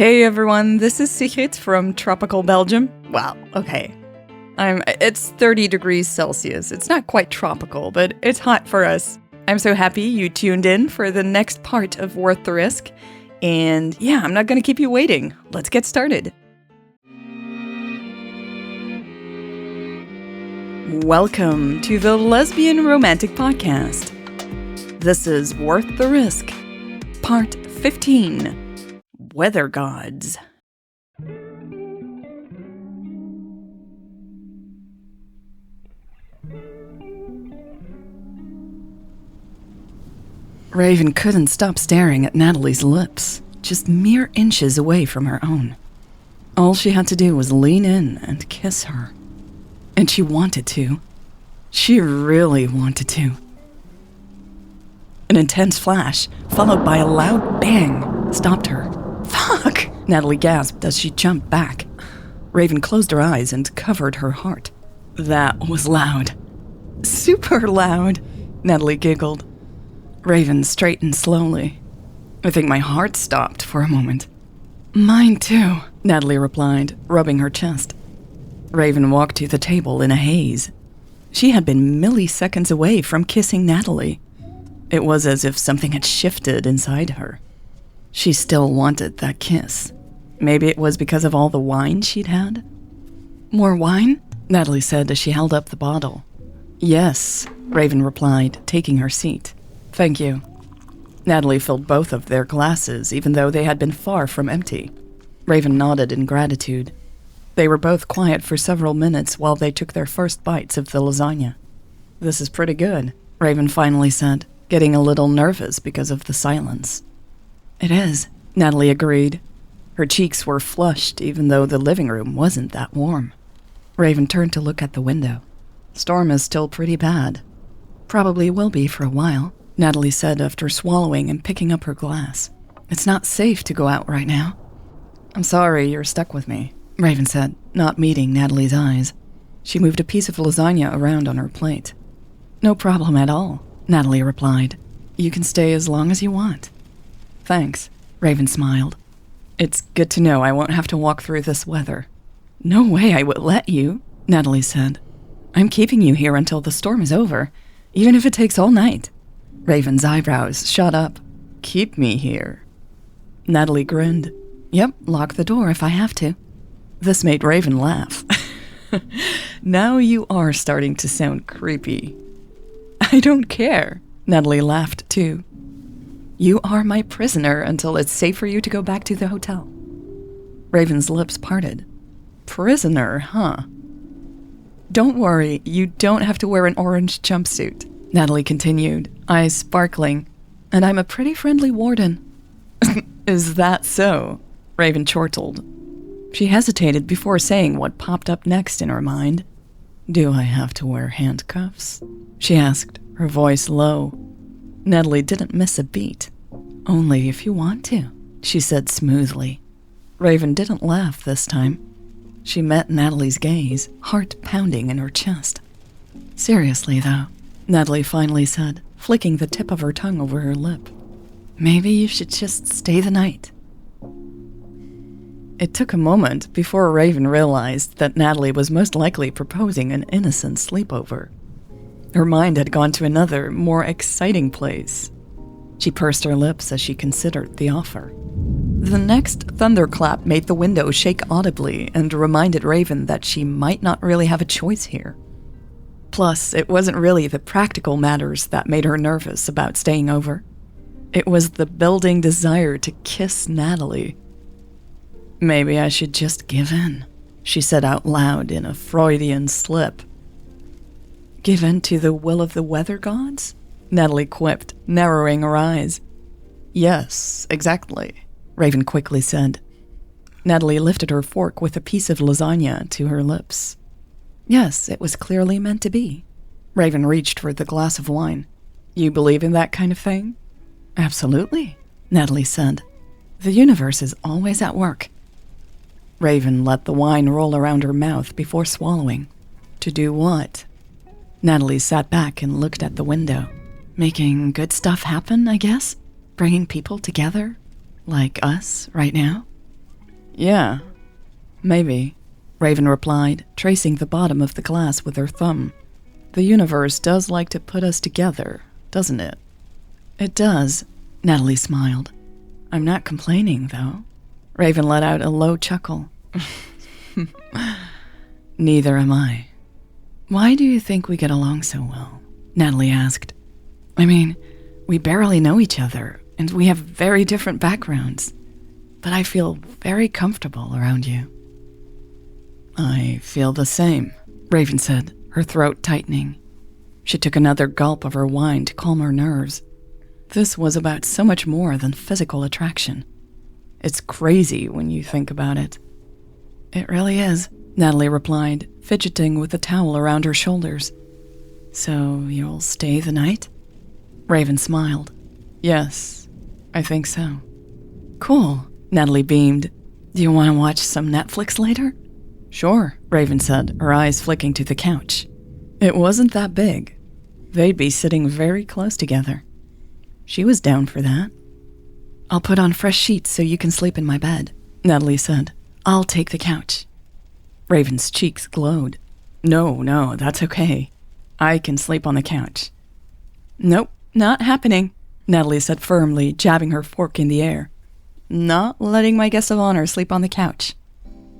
Hey everyone, this is Sigrid from tropical Belgium. Wow, okay. It's 30 degrees Celsius. It's not quite tropical, but it's hot for us. I'm so happy you tuned in for the next part of Worth the Risk. And yeah, I'm not going to keep you waiting. Let's get started. Welcome to the Lesbian Romantic podcast. This is Worth the Risk, part 15. Weather Gods. Raven couldn't stop staring at Nathalie's lips, just mere inches away from her own. All she had to do was lean in and kiss her. And she wanted to. She really wanted to. An intense flash, followed by a loud bang, stopped her. Fuck! Nathalie gasped as she jumped back. Raven closed her eyes and covered her heart. That was loud. Super loud, Nathalie giggled. Raven straightened slowly. I think my heart stopped for a moment. Mine too, Nathalie replied, rubbing her chest. Raven walked to the table in a haze. She had been milliseconds away from kissing Nathalie. It was as if something had shifted inside her. She still wanted that kiss. Maybe it was because of all the wine she'd had? More wine? Nathalie said as she held up the bottle. Yes, Raven replied, taking her seat. Thank you. Nathalie filled both of their glasses, even though they had been far from empty. Raven nodded in gratitude. They were both quiet for several minutes while they took their first bites of the lasagna. This is pretty good, Raven finally said, getting a little nervous because of the silence. It is, Nathalie agreed. Her cheeks were flushed even though the living room wasn't that warm. Raven turned to look at the window. Storm is still pretty bad. Probably will be for a while, Nathalie said after swallowing and picking up her glass. It's not safe to go out right now. I'm sorry you're stuck with me, Raven said, not meeting Nathalie's eyes. She moved a piece of lasagna around on her plate. No problem at all, Nathalie replied. You can stay as long as you want. Thanks, Raven smiled. It's good to know I won't have to walk through this weather. No way I would let you, Nathalie said. I'm keeping you here until the storm is over, even if it takes all night. Raven's eyebrows shot up. Keep me here. Nathalie grinned. Yep, lock the door if I have to. This made Raven laugh. Now you are starting to sound creepy. I don't care, Nathalie laughed too. You are my prisoner until it's safe for you to go back to the hotel. Raven's lips parted. Prisoner, huh? Don't worry, you don't have to wear an orange jumpsuit, Nathalie continued, eyes sparkling. And I'm a pretty friendly warden. Is that so? Raven chortled. She hesitated before saying what popped up next in her mind. Do I have to wear handcuffs? She asked, her voice low. Nathalie didn't miss a beat. Only if you want to, she said smoothly. Raven didn't laugh this time. She met Nathalie's gaze, heart pounding in her chest. Seriously, though, Nathalie finally said, flicking the tip of her tongue over her lip. Maybe you should just stay the night. It took a moment before Raven realized that Nathalie was most likely proposing an innocent sleepover. Her mind had gone to another, more exciting place. She pursed her lips as she considered the offer. The next thunderclap made the window shake audibly and reminded Raven that she might not really have a choice here. Plus, it wasn't really the practical matters that made her nervous about staying over. It was the building desire to kiss Nathalie. Maybe I should just give in, she said out loud in a Freudian slip. Give in to the will of the weather gods? Nathalie quipped, narrowing her eyes. Yes, exactly, Raven quickly said. Nathalie lifted her fork with a piece of lasagna to her lips. Yes, it was clearly meant to be. Raven reached for the glass of wine. You believe in that kind of thing? Absolutely, Nathalie said. The universe is always at work. Raven let the wine roll around her mouth before swallowing. To do what? Nathalie sat back and looked at the window. Making good stuff happen, I guess? Bringing people together? Like us, right now? Yeah, maybe, Raven replied, tracing the bottom of the glass with her thumb. The universe does like to put us together, doesn't it? It does, Nathalie smiled. I'm not complaining, though. Raven let out a low chuckle. Neither am I. Why do you think we get along so well? Nathalie asked. I mean, we barely know each other, and we have very different backgrounds. But I feel very comfortable around you. I feel the same, Raven said, her throat tightening. She took another gulp of her wine to calm her nerves. This was about so much more than physical attraction. It's crazy when you think about it. It really is, Nathalie replied, fidgeting with the towel around her shoulders. So you'll stay the night? Raven smiled. Yes, I think so. Cool, Nathalie beamed. Do you want to watch some Netflix later? Sure, Raven said, her eyes flicking to the couch. It wasn't that big. They'd be sitting very close together. She was down for that. I'll put on fresh sheets so you can sleep in my bed, Nathalie said. I'll take the couch. Raven's cheeks glowed. No, that's okay. I can sleep on the couch. Nope, not happening, Nathalie said firmly, jabbing her fork in the air. Not letting my guest of honor sleep on the couch.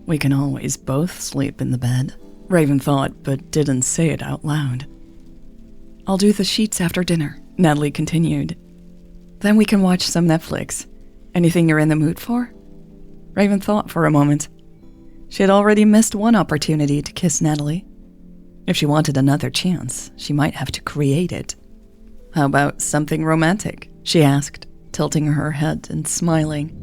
We can always both sleep in the bed, Raven thought, but didn't say it out loud. I'll do the sheets after dinner, Nathalie continued. Then we can watch some Netflix. Anything you're in the mood for? Raven thought for a moment. She had already missed one opportunity to kiss Nathalie. If she wanted another chance, she might have to create it. How about something romantic? She asked, tilting her head and smiling.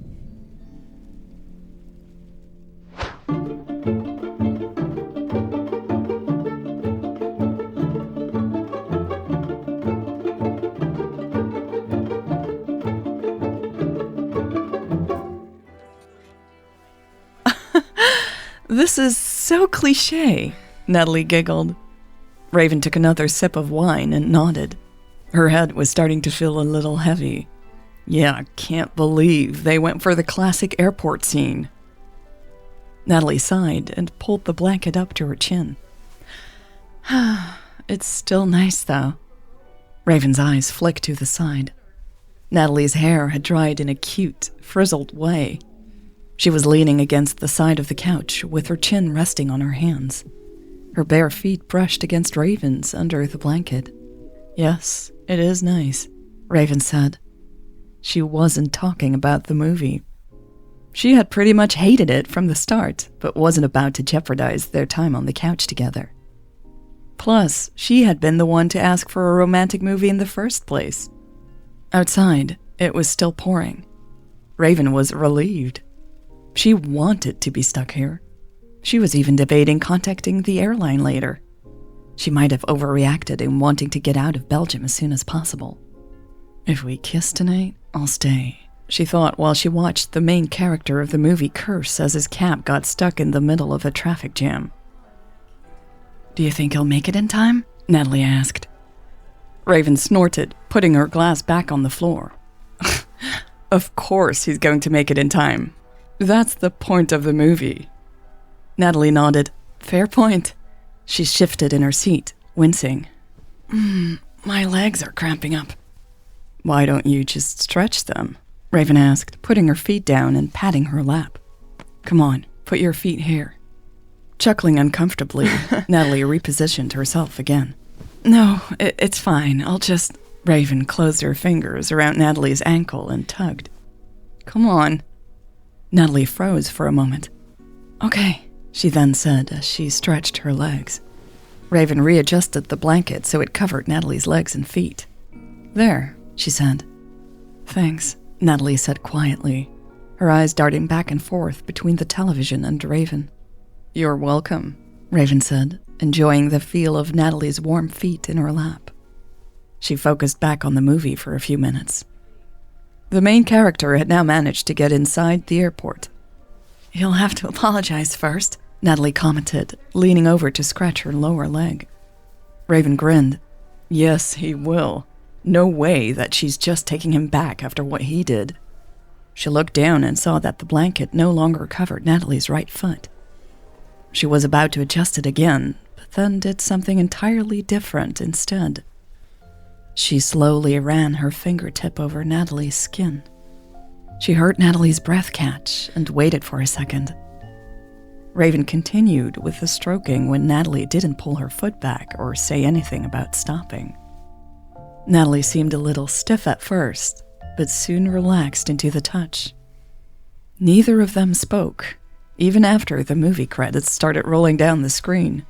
This is so cliché, Nathalie giggled. Raven took another sip of wine and nodded. Her head was starting to feel a little heavy. Yeah, I can't believe they went for the classic airport scene. Nathalie sighed and pulled the blanket up to her chin. It's still nice, though. Raven's eyes flicked to the side. Nathalie's hair had dried in a cute, frizzled way. She was leaning against the side of the couch with her chin resting on her hands. Her bare feet brushed against Raven's under the blanket. Yes, it is nice, Raven said. She wasn't talking about the movie. She had pretty much hated it from the start, but wasn't about to jeopardize their time on the couch together. Plus, she had been the one to ask for a romantic movie in the first place. Outside, it was still pouring. Raven was relieved. She wanted to be stuck here. She was even debating contacting the airline later. She might have overreacted in wanting to get out of Belgium as soon as possible. If we kiss tonight, I'll stay, she thought while she watched the main character of the movie curse as his cab got stuck in the middle of a traffic jam. Do you think he'll make it in time? Nathalie asked. Raven snorted, putting her glass back on the floor. Of course he's going to make it in time. That's the point of the movie. Nathalie nodded. Fair point. She shifted in her seat, wincing. My legs are cramping up. Why don't you just stretch them? Raven asked, putting her feet down and patting her lap. Come on, put your feet here. Chuckling uncomfortably, Nathalie repositioned herself again. No, it's fine. I'll just... Raven closed her fingers around Nathalie's ankle and tugged. Come on. Nathalie froze for a moment. Okay, she then said as she stretched her legs. Raven readjusted the blanket so it covered Nathalie's legs and feet. There, she said. Thanks, Nathalie said quietly, her eyes darting back and forth between the television and Raven. You're welcome, Raven said, enjoying the feel of Nathalie's warm feet in her lap. She focused back on the movie for a few minutes. The main character had now managed to get inside the airport. You'll have to apologize first, Nathalie commented, leaning over to scratch her lower leg. Raven grinned. Yes, he will. No way that she's just taking him back after what he did. She looked down and saw that the blanket no longer covered Nathalie's right foot. She was about to adjust it again, but then did something entirely different instead. She slowly ran her fingertip over Nathalie's skin. She heard Nathalie's breath catch and waited for a second. Raven continued with the stroking when Nathalie didn't pull her foot back or say anything about stopping. Nathalie seemed a little stiff at first, but soon relaxed into the touch. Neither of them spoke, even after the movie credits started rolling down the screen.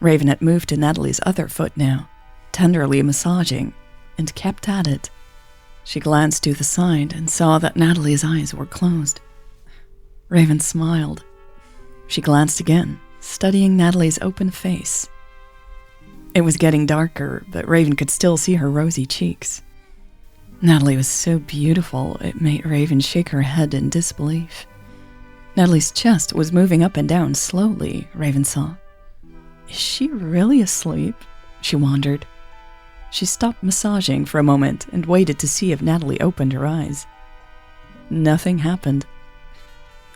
Raven had moved to Nathalie's other foot now, tenderly massaging, and kept at it. She glanced to the side and saw that Nathalie's eyes were closed. Raven smiled. She glanced again, studying Nathalie's open face. It was getting darker, but Raven could still see her rosy cheeks. Nathalie was so beautiful, it made Raven shake her head in disbelief. Nathalie's chest was moving up and down slowly, Raven saw. Is she really asleep? She wondered. She stopped massaging for a moment and waited to see if Nathalie opened her eyes. Nothing happened.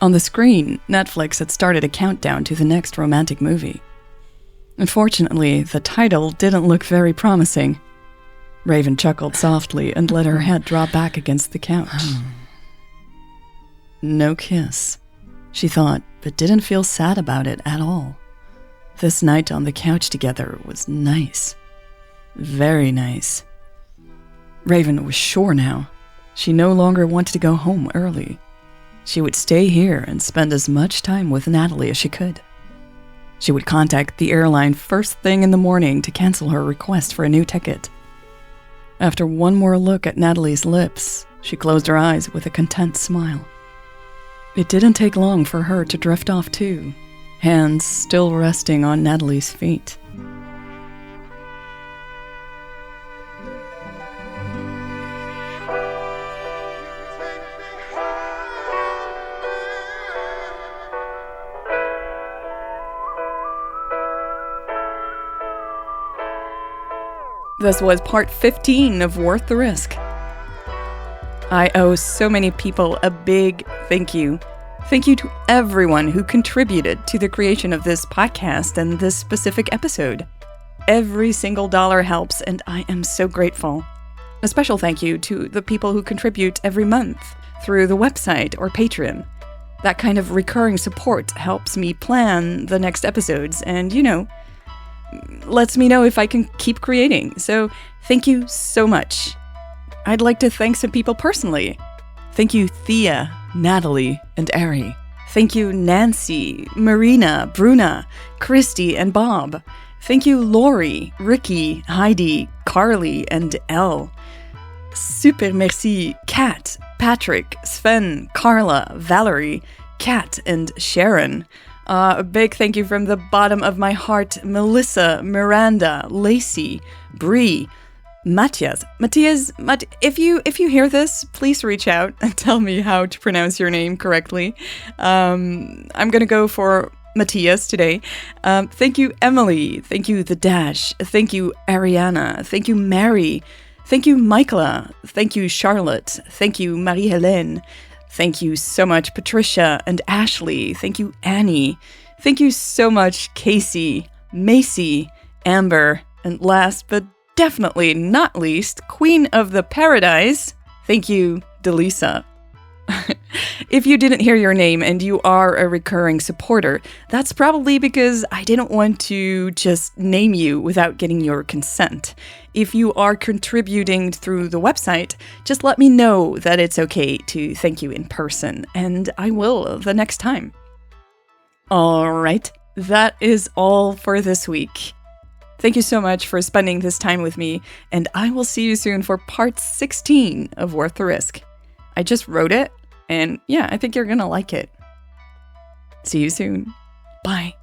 On the screen, Netflix had started a countdown to the next romantic movie. Unfortunately, the title didn't look very promising. Raven chuckled softly and let her head drop back against the couch. No kiss, she thought, but didn't feel sad about it at all. This night on the couch together was nice. Very nice. Raven was sure now. She no longer wanted to go home early. She would stay here and spend as much time with Nathalie as she could. She would contact the airline first thing in the morning to cancel her request for a new ticket. After one more look at Nathalie's lips, she closed her eyes with a content smile. It didn't take long for her to drift off too, hands still resting on Nathalie's feet. This was part 15 of Worth the Risk. I owe so many people a big thank you. Thank you to everyone who contributed to the creation of this podcast and this specific episode. Every single dollar helps, and I am so grateful. A special thank you to the people who contribute every month through the website or Patreon. That kind of recurring support helps me plan the next episodes and, lets me know if I can keep creating. So thank you so much. I'd like to thank some people personally. Thank you, Thea, Nathalie, and Ari. Thank you, Nancy, Marina, Bruna, Christy, and Bob. Thank you, Lori, Ricky, Heidi, Carly, and Elle. Super merci, Kat, Patrick, Sven, Carla, Valerie, Kat, and Sharon. A big thank you from the bottom of my heart, Melissa, Miranda, Lacey, Bree, Matthias. If you hear this, please reach out and tell me how to pronounce your name correctly. I'm gonna go for Matthias today. Thank you, Emily. Thank you, The Dash. Thank you, Ariana. Thank you, Mary. Thank you, Michaela. Thank you, Charlotte. Thank you, Marie-Helene. Thank you so much, Patricia and Ashley. Thank you, Annie. Thank you so much, Casey, Macy, Amber, and last but definitely not least, Queen of the Paradise. Thank you, Delisa. If you didn't hear your name and you are a recurring supporter, that's probably because I didn't want to just name you without getting your consent. If you are contributing through the website, just let me know that it's okay to thank you in person, and I will the next time. All right, that is all for this week. Thank you so much for spending this time with me, and I will see you soon for part 16 of Worth the Risk. I just wrote it, and yeah, I think you're gonna like it. See you soon. Bye.